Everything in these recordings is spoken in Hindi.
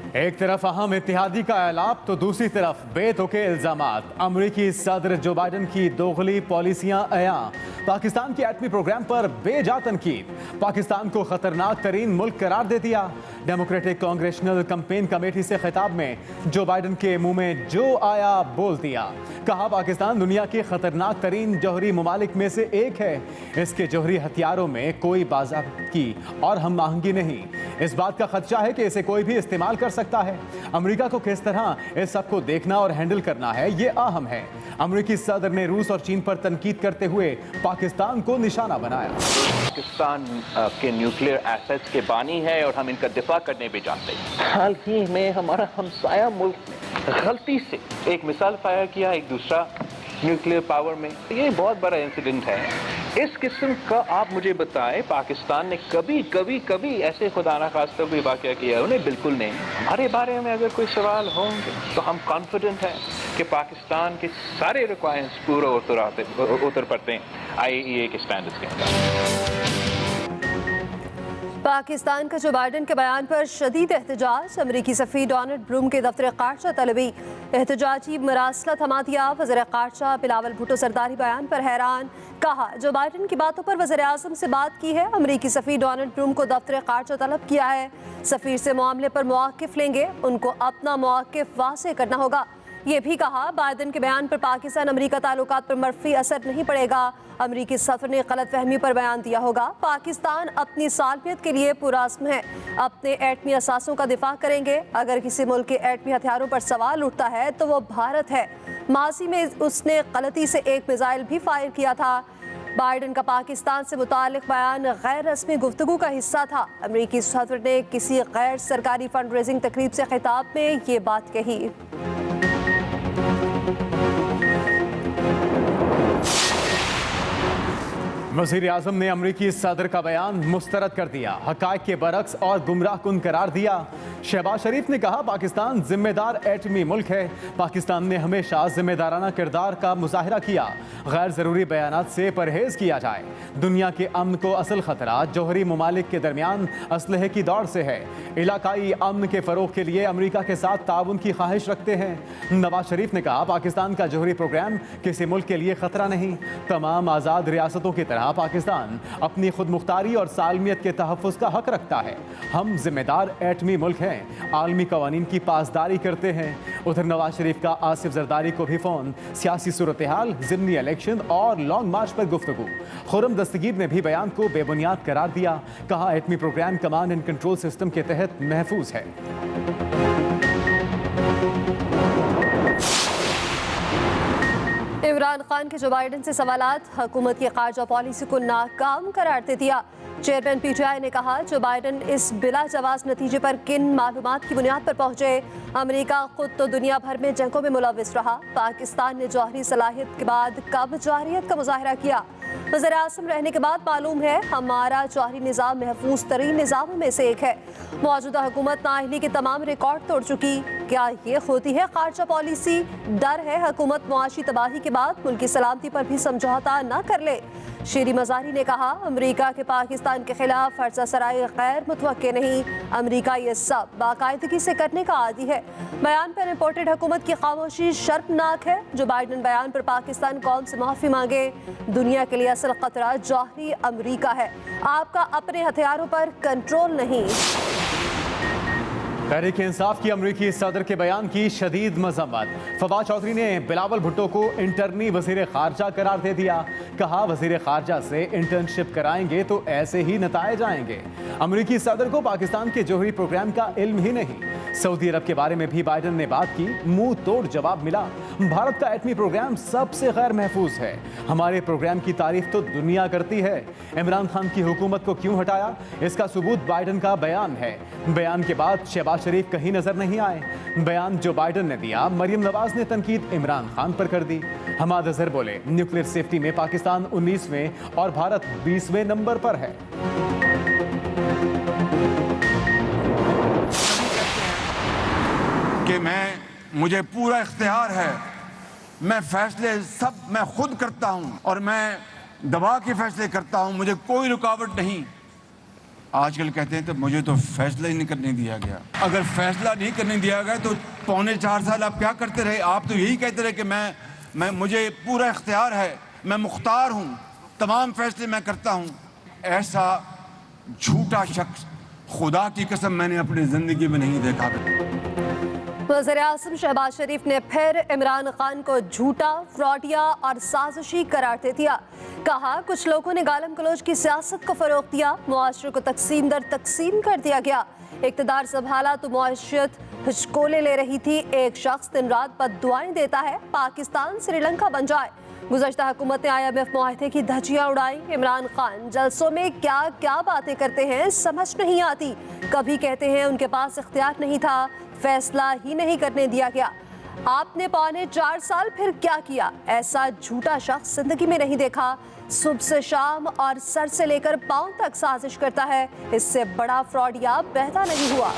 एक तरफ अहम इत्तेहादी का ऐलान तो दूसरी तरफ बेतुके इल्जामात। अमरीकी सदर जो बाइडन की दोगली पॉलिसियां अयां। पाकिस्तान के एटमी प्रोग्राम पर बेजा तनकीद। पाकिस्तान को खतरनाक तरीन मुल्क करार दे दिया। डेमोक्रेटिक कांग्रेशनल कैंपेन कमेटी से खिताब में जो बाइडन के मुंह में जो आया बोल दिया। कहा पाकिस्तान दुनिया के खतरनाक तरीन जौहरी ममालिक में से एक है। इसके जौहरी हथियारों में कोई बाज़ाब्ती और हम आहंगी नहीं। इस बात का खदशा है कि इसे कोई भी इस्तेमाल कर सकता है। अमेरिका को किस तरह इस सब को देखना और हैंडल करना है, ये अहम है। अमेरिकी सदर ने रूस और चीन पर तनकीद करते हुए पाकिस्तान को निशाना बनाया। पाकिस्तान के न्यूक्लियर एसेट्स के बानी है और हम इनका दिफा करने भी जानते हैं। हाल ही में हमारा हमसाया मुल्क ने गलती से एक मिसाइल फायर किया एक दूसरा न्यूक्लियर पावर में। ये बहुत बड़ा इंसिडेंट है। इस किस्म का आप मुझे बताएं पाकिस्तान ने कभी ऐसे खुदा ना खास्ता कोई वाक़या किया? उन्हें बिल्कुल नहीं। हमारे बारे में अगर कोई सवाल होंगे तो हम कॉन्फिडेंट हैं कि पाकिस्तान के सारे रिक्वायरमेंट्स पूरा उतर पड़ते हैं IAEA के स्टैंडर्ड्स के अंदर। पाकिस्तान का जो बाइडन के बयान पर शदीद एहतजाज। अमरीकी सफ़ीर डोनाल्ड ब्लूम के दफ्तर ख़ारजा तलबी एहतजाजी मरासला थमा दिया। वज़ीर ख़ारजा बिलावल भुट्टो सरदारी बयान पर हैरान। कहा जो बाइडन की बातों पर वज़ीर आज़म से बात की है। अमरीकी सफ़ीर डोनाल्ड ब्लूम को दफ्तर ख़ारजा तलब किया है। सफ़ीर से मामले पर मौक़िफ़ लेंगे, उनको अपना मौक़िफ़ वाज़ेह करना होगा। ये भी कहा बाइडन के बयान पर पाकिस्तान अमरीका ताल्लुकात पर मरफ़ी असर नहीं पड़ेगा। अमरीकी सदर ने गलतफहमी पर बयान दिया होगा। पाकिस्तान अपनी सालमियत के लिए पुरअज़्म है, अपने एटमी असासों का दिफा करेंगे। अगर किसी मुल्क के एटमी हथियारों पर सवाल उठता है तो वो भारत है। माजी में उसने गलती से एक मिसाइल भी फायर किया था। बाइडन का पाकिस्तान से मुताल्लिक़ बयान गैर रस्मी गुफ्तगू का हिस्सा था। अमरीकी सदर ने किसी गैर सरकारी फंड रेजिंग तकरीब से खिताब में ये बात कही। वज़ीर आज़म ने अमरीकी सदर का बयान मुस्तरद कर दिया। हक़ाइक़ के बरक्स और गुमराह कुन करार दिया। शहबाज शरीफ ने कहा पाकिस्तान जिम्मेदार एटमी मुल्क है। पाकिस्तान ने हमेशा जिम्मेदाराना किरदार का मुजाहिरा किया। गैर ज़रूरी बयानात से परहेज़ किया जाए। दुनिया के अमन को असल ख़तरा जौहरी ममालिक के दरमियान असलहे की दौड़ से है। इलाकाई अमन के फ़रोग़ के लिए अमरीका के साथ ताउन की ख्वाहिश रखते हैं। नवाज शरीफ ने कहा पाकिस्तान का जौहरी प्रोग्राम किसी मुल्क के लिए ख़तरा नहीं। तमाम आज़ाद रियासतों की तरह पाकिस्तान अपनी खुद मुख्तारी और सालमियत के तहफ़्फ़ुज़ का हक रखता है। हम जिम्मेदार एटमी मुल्क हैं, आलमी कवानीन की पासदारी करते हैं। उधर नवाज शरीफ का आसिफ जरदारी को भी फ़ोन। सियासी सूरत हाल, ज़िमनी इलेक्शन और लॉन्ग मार्च पर गुफ्तगू। खुर्रम दस्तगीर ने भी बयान को बेबुनियाद करार दिया। कहा एटमी program command and control system के तहत महफूज है। इमरान खान के जो बाइडन से सवालात, हुकूमत की खारजा पॉलिसी को नाकाम करार दे दिया। चेयरमैन PTI ने कहा जो बाइडन इस बिला जवाज नतीजे पर किन मालूमात की बुनियाद पर पहुंचे। अमेरिका खुद तो दुनिया भर में जंगों में मुलविस रहा। पाकिस्तान ने जौहरी सलाहियत के बाद कब जौहरियत का मुजाहिरा किया? वज़ीर आज़म रहने के बाद मालूम है हमारा जौहरी निज़ाम महफूज तरीन निज़ामों में से एक है। मौजूदा हुकूमत नाअहली के तमाम रिकॉर्ड तोड़ चुकी। क्या ये होती है खारजा पॉलिसी? डर है हुकूमत मुआशी तबाही के बाद मुल्क की सलामती पर भी समझौता न कर ले। शेरी मज़ारी ने कहा अमरीका के पाकिस्तान के खिलाफ फर्जा सराई गैर मुतवक्के नहीं। अमरीका ये सब बाकायदगी से करने का आदी है। बयान पर रिपोर्टेड हुकूमत की खामोशी शर्मनाक है। जो बाइडन बयान पर पाकिस्तान कौम से माफ़ी मांगे। दुनिया के लिए असल खतरा जौहरी अमरीका है, आपका अपने हथियारों पर कंट्रोल नहीं। तहरीक इंसाफ की अमरीकी सदर के बयान की शदीद मजम्मत। फवाद चौधरी ने बिलावल भुट्टो को इंटरनी वज़ीर ख़ारजा करार दे दिया। कहा वज़ीर ख़ारजा से इंटर्नशिप कराएंगे तो ऐसे ही नताए आएंगे। अमरीकी सदर को पाकिस्तान के जौहरी प्रोग्राम का इल्म ही नहीं। सऊदी अरब के बारे में भी बाइडन ने बात की। मुंह तोड़ जवाब मिला। भारत का एटमी प्रोग्राम सबसे गैर महफूज है। हमारे प्रोग्राम की तारीफ तो दुनिया करती है। इमरान खान की हुकूमत को क्यों हटाया, इसका सबूत बाइडन का बयान है। बयान के बाद शहबाज शरीफ कहीं नजर नहीं आए। बयान जो बाइडन ने दिया, मरियम नवाज ने तनकीद इमरान खान पर कर दी। हमाद अजहर बोले न्यूक्लियर सेफ्टी में पाकिस्तान 19वें और भारत 20वें नंबर पर है। कि मुझे पूरा इख्तियार है, मैं फैसले सब मैं खुद करता हूं और मैं दबा के फैसले करता हूं, मुझे कोई रुकावट नहीं। आजकल कहते हैं तो मुझे तो फैसला ही नहीं करने दिया गया। अगर फैसला नहीं करने दिया गया तो 3.25 साल आप क्या करते रहे? आप तो यही कहते रहे कि मैं मुझे पूरा इख्तियार है, मैं मुख्तार हूँ, तमाम फैसले मैं करता हूँ। ऐसा झूठा शख्स खुदा की कसम मैंने अपनी जिंदगी में नहीं देखा। वज़ीर-ए-आज़म शहबाज शरीफ ने फिर इमरान खान को झूठा, फ्रॉडिया और साजिशी करार दे दिया। कहा, कुछ लोगों ने गालम गलोच की सियासत को फरोग दिया, मुआशरे को तकसीम दर तकसीम कर दिया गया। इक़्तिदार संभाला तो मुआशरत हिचकोले ले रही थी। एक शख्स दिन रात बद्दुआएं देता है, पाकिस्तान श्रीलंका बन जाए। गुज़श्ता हुकूमत ने IMF मुआहदे की धज्जियां उड़ाई। इमरान खान जलसों में क्या क्या बातें करते हैं समझ नहीं आती। कभी कहते हैं उनके पास इख्तियार नहीं था, फैसला ही नहीं करने दिया गया। आपने 4.25 साल फिर क्या किया? ऐसा झूठा शख्स जिंदगी में नहीं देखा। सुबह से शाम और सर से लेकर पांव तक साजिश करता है। इससे बड़ा फ्रॉडिया पैदा नहीं हुआ।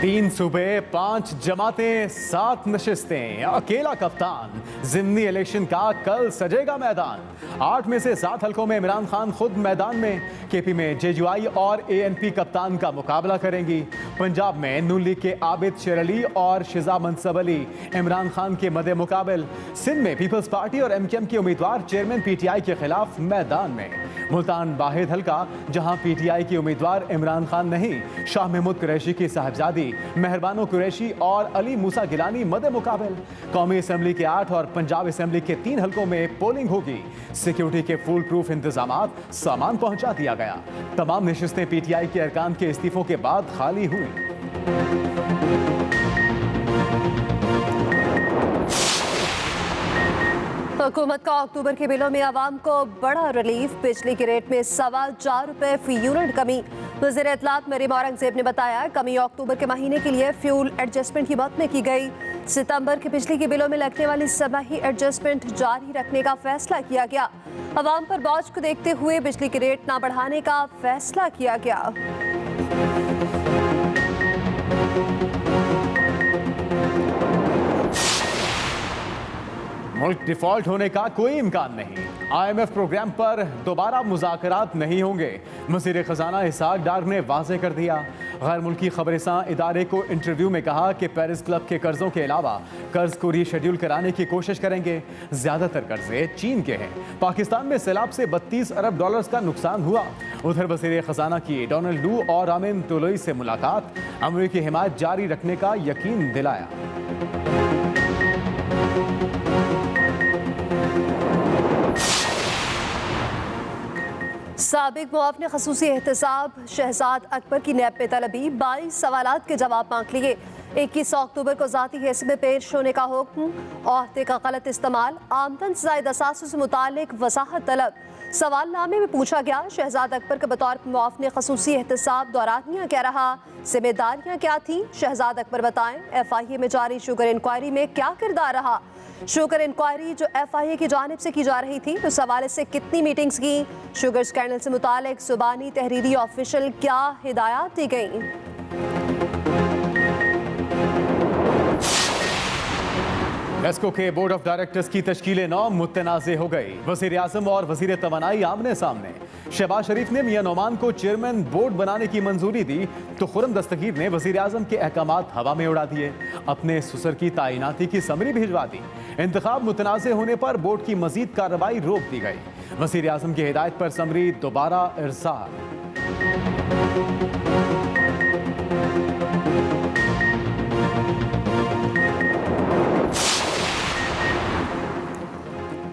तीन सूबे, 5 जमातें, 7 नशिस्तें, अकेला कप्तान। ज़िमनी इलेक्शन का कल सजेगा मैदान। 8 में से 7 हलकों में इमरान खान खुद मैदान में। KP में JUI और ANP कप्तान का मुकाबला करेंगी। पंजाब में नून लीग के आबिद शेर अली और शिजा मनसब अली इमरान खान के मदे मुकाबल। सिंध में पीपल्स पार्टी और MKM के उम्मीदवार चेयरमैन PTI के खिलाफ मैदान में। मुल्तान वाहिद हल्का, जहां PTI के उम्मीदवार इमरान खान नहीं, शाह महमूद कुरैशी की साहबजादी मेहरबानो कुरैशी और अली मूसा गिलानी मदे मुकाबल। कौमी असम्बली के 8 और पंजाब असम्बली के 3 हलकों में पोलिंग होगी। सिक्योरिटी के फुल प्रूफ इंतजामात, सामान पहुंचा दिया गया। तमाम नशिस्तें PTI के अरकान के इस्तीफों के बाद खाली हुई। हुकूमत का अक्टूबर के बिलों में आवाम को बड़ा रिलीफ। बिजली के रेट में 4.25 रुपए फी यूनिट कमी। वज़ीर इत्तलात मरीम औरंगज़ेब ने बताया, कमी अक्टूबर के महीने के लिए फ्यूल एडजस्टमेंट की मद में की गई। सितंबर के बिजली के बिलों में लगने वाली समाही एडजस्टमेंट जारी रखने का फैसला किया गया। आवाम पर बोझ को देखते हुए बिजली के रेट न बढ़ाने का फैसला किया गया। मुल्क डिफॉल्ट होने का कोई इम्कान नहीं। IMF प्रोग्राम पर दोबारा मुज़ाकरात नहीं होंगे। वज़ीर ख़ज़ाना इसहाक डार ने वाज़ेह कर दिया। गैर मुल्की खबरसां इदारे को इंटरव्यू में कहा कि पेरिस क्लब के कर्जों के अलावा कर्ज को रीशेड्यूल कराने की कोशिश करेंगे। ज़्यादातर कर्जे चीन के हैं। पाकिस्तान में सैलाब से 32 अरब डॉलर्स का नुकसान हुआ। उधर वज़ीर ख़ज़ाना की डोनाल्ड लू और आमिन तोलोई से मुलाकात, अमरीकी हिमायत जारी रखने का यकीन दिलाया। साबिक मुआवने खसूसी एहतसाब शहजाद अकबर की नैब में तलबी, 22 सवालात के जवाब मांग लिए। 21 अक्टूबर को ज़ाती हैसियत में पेश होने का हुक्म। ओहदे का गलत इस्तेमाल, आमदन से ज़ायद असासों से मुतालिक वजाहत तलब। सवालनामे में पूछा गया, शहजाद अकबर के बतौर मुआवने खसूसी एहतसाब दौरानिया क्या रहा, जिम्मेदारियाँ क्या थी? शहजाद अकबर बताएं, FIA में जारी शुगर इंक्वायरी में क्या किरदार रहा? शुगर इंक्वायरी जो FIA की जानिब से की जा रही थी, उस हवाले से कितनी मीटिंग्स की? शुगर स्कैंडल से मुतालिक जुबानी, तहरीरी, ऑफिशियल क्या हिदायत दी गई? नेस्को के बोर्ड ऑफ डायरेक्टर्स की तश्कील 9 मुतनाज़े हो गई। वज़ीर आज़म और वज़ीर तवानाई आमने सामने। शहबाज शरीफ ने मियां नोमान को चेयरमैन बोर्ड बनाने की मंजूरी दी तो खुर्रम दस्तगीर ने वज़ीर आज़म के अहकामात हवा में उड़ा दिए। अपने सुसर की तैनाती की समरी भिजवा दी। इंतखाब मुतनाज़े होने पर बोर्ड की मजीद कार्रवाई रोक दी गई। वज़ीर आज़म की हिदायत पर समरी दोबारा इरसाल।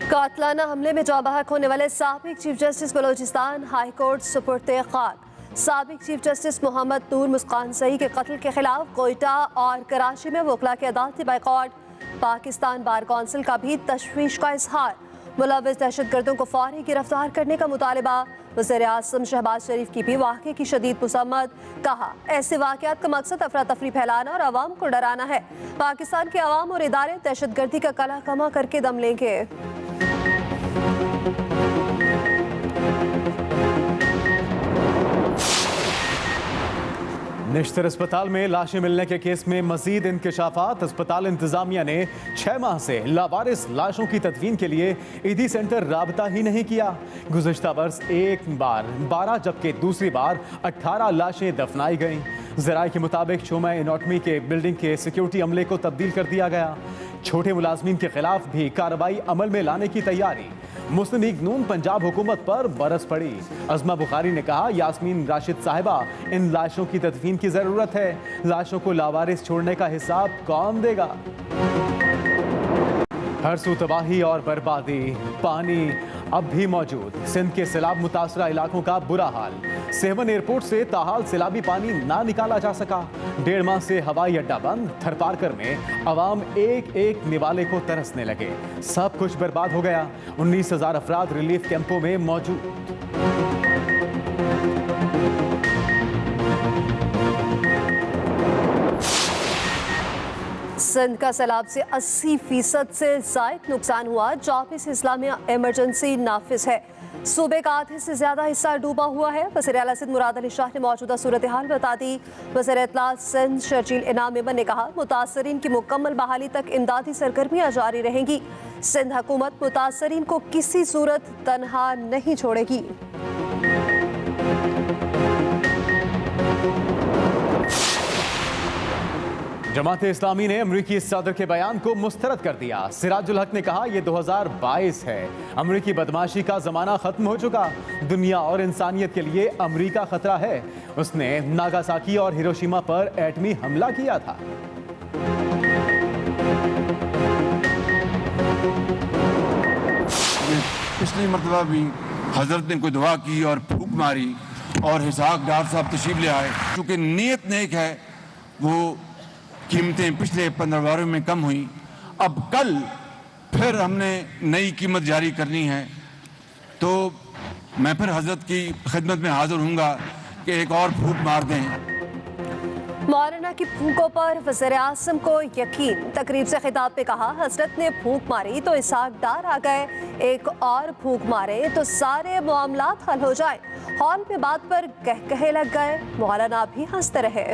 कातलाना हमले में जाबाहक होने वाले साबिक chief justice Balochistan high court सुपुर्द खाक। साबिक चीफ जस्टिस मोहम्मद नूर मुस्कान सई के कत्ल के खिलाफ कोयटा और कराची में वकला के अदालती बायकॉट। पाकिस्तान बार कौंसिल का भी तशवीश का इजहार। मुलविस दहशतगर्दों को फौरी गिरफ्तार करने का मुतालबा। वज़ीर आज़म शहबाज शरीफ की भी वाक़े की शदीद मुसम्मत। कहा, ऐसे वाक़यात का मकसद अफरा तफरी फैलाना और आवाम को डराना है। पाकिस्तान के अवाम और इदारे दहशतगर्दी का कला कमा करके दम लेंगे। निश्तर अस्पताल में लाशें मिलने के केस में मजीद इंकशाफात। अस्पताल इंतजामिया ने 6 माह से लावारिस लाशों की तदफीन के लिए ईदी सेंटर राबता ही नहीं किया। गुज़श्ता बरस एक बार 12 जबकि दूसरी बार 18 लाशें दफनाई गईं। ज़राए के मुताबिक शोमा एनाटमी के बिल्डिंग के सिक्योरिटी अमले को तब्दील कर दिया गया। छोटे मुलाजमीन के खिलाफ भी कार्रवाई अमल में लाने की तैयारी। मुस्लिम लीग नून पंजाब हुकूमत पर बरस पड़ी। अज़मा बुखारी ने कहा, यास्मीन राशिद साहिबा, इन लाशों की तदफीन की जरूरत है। लाशों को लावारिस छोड़ने का हिसाब कौन देगा? हर सू तबाही और बर्बादी, पानी अब भी मौजूद। सिंध के सैलाब मुतासरा इलाकों का बुरा हाल। सेवन एयरपोर्ट से ताहाल सैलाबी पानी ना निकाला जा सका। 1.5 माह से हवाई अड्डा बंद। थरपारकर में अवाम एक एक निवाले को तरसने लगे। सब कुछ बर्बाद हो गया। 19,000 अफराद रिलीफ कैंपों में मौजूद। सिंध का सैलाब से 80% से जायद नुकसान हुआ। 24 अजला में इमरजेंसी नाफिज है। सूबे का आधे से ज्यादा हिस्सा डूबा हुआ है। वज़ीर आला सिंध मुराद अली शाह ने मौजूदा सूरत हाल बता दी। वज़ीर इत्तलात सिंध शर्जील इनाम मेमन ने कहा, मुतासरीन की मुकम्मल बहाली तक इमदादी सरगर्मियाँ जारी रहेंगी। सिंध हुकूमत मुतासरीन को किसी सूरत तनहा नहीं छोड़ेगी। जमात इस्लामी ने अमरीकी सदर के बयान को मुस्तरद कर दिया। सिराजुल हक ने कहा, यह 2022 है। अमरीकी बदमाशी का जमाना खत्म हो चुका। दुनिया और इंसानियत के लिए अमरीका खतरा है। उसने नागासाकी और हिरोशिमा पर एटमी हमला किया था। पिछली मरतबा भी हजरत ने कोई दुआ की और फूक मारी और हिसाब डार साहब तशरीफ ले आए। चूँकि नीयत नेक है, वो कीमतें पिछले 15 बारों में कम हुई। अब कल फिर हमने नई कीमत जारी करनी है, तो मैं फिर हजरत की खिदमत में हाजिर हूँगा कि एक और फूक मार दें। मौलाना की फूकों पर वज़ीर आज़म को यकीन। तकरीब से खिताब पे कहा, हजरत ने फूक मारी तो इसहाक डार आ गए, एक और फूक मारे तो सारे मामलात हल हो जाए। हॉल में बात पर कहकहे लग गए। मौलाना भी हंसते रहे।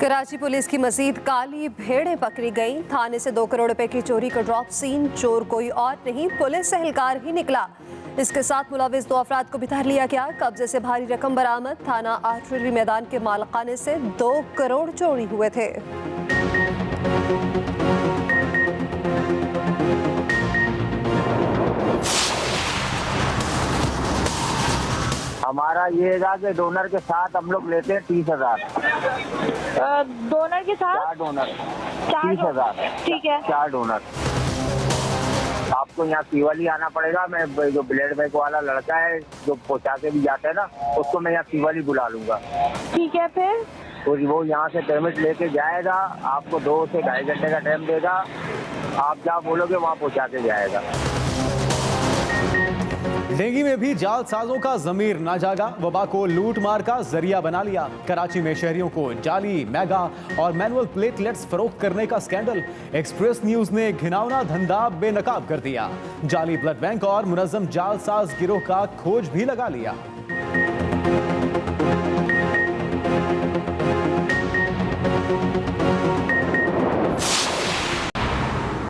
कराची पुलिस की मजीद काली भेड़ें पकड़ी गईं। थाने से 2 करोड़ रुपए की चोरी का ड्रॉप सीन। चोर कोई और नहीं, पुलिस एहलकार ही निकला। इसके साथ मुलविस 2 अफराद को भी धर लिया गया। कब्जे से भारी रकम बरामद। थाना आर्टिलरी मैदान के मालखाने से 2 करोड़ चोरी हुए थे। हमारा ये था कि डोनर के साथ हम लोग लेते हैं 30,000। डोनर के साथ 4 डोनर 30,000। 30,000। ठीक है। 4 डोनर। आपको यहाँ सीवाली आना पड़ेगा। मैं जो ब्लेड बैग वाला लड़का है जो पहुँचा के भी जाता है ना, उसको मैं यहाँ सीवाली बुला लूंगा। ठीक है। फिर तो वो यहाँ से पेमेंट लेके जाएगा। आपको 2 से 2.5 घंटे का टाइम देगा। आप जहाँ बोलोगे वहाँ पहुँचा के जाएगा। लेंगी में भी जालसाजों का जमीर ना जागा। वबा को लूट मार का जरिया बना लिया। कराची में शहरियों को जाली, मेगा और मैनुअल प्लेटलेट्स फरोख्त करने का स्कैंडल। एक्सप्रेस न्यूज ने घिनौना धंधा बेनकाब कर दिया। जाली ब्लड बैंक और मुनज़्ज़म जालसाज गिरोह का खोज भी लगा लिया।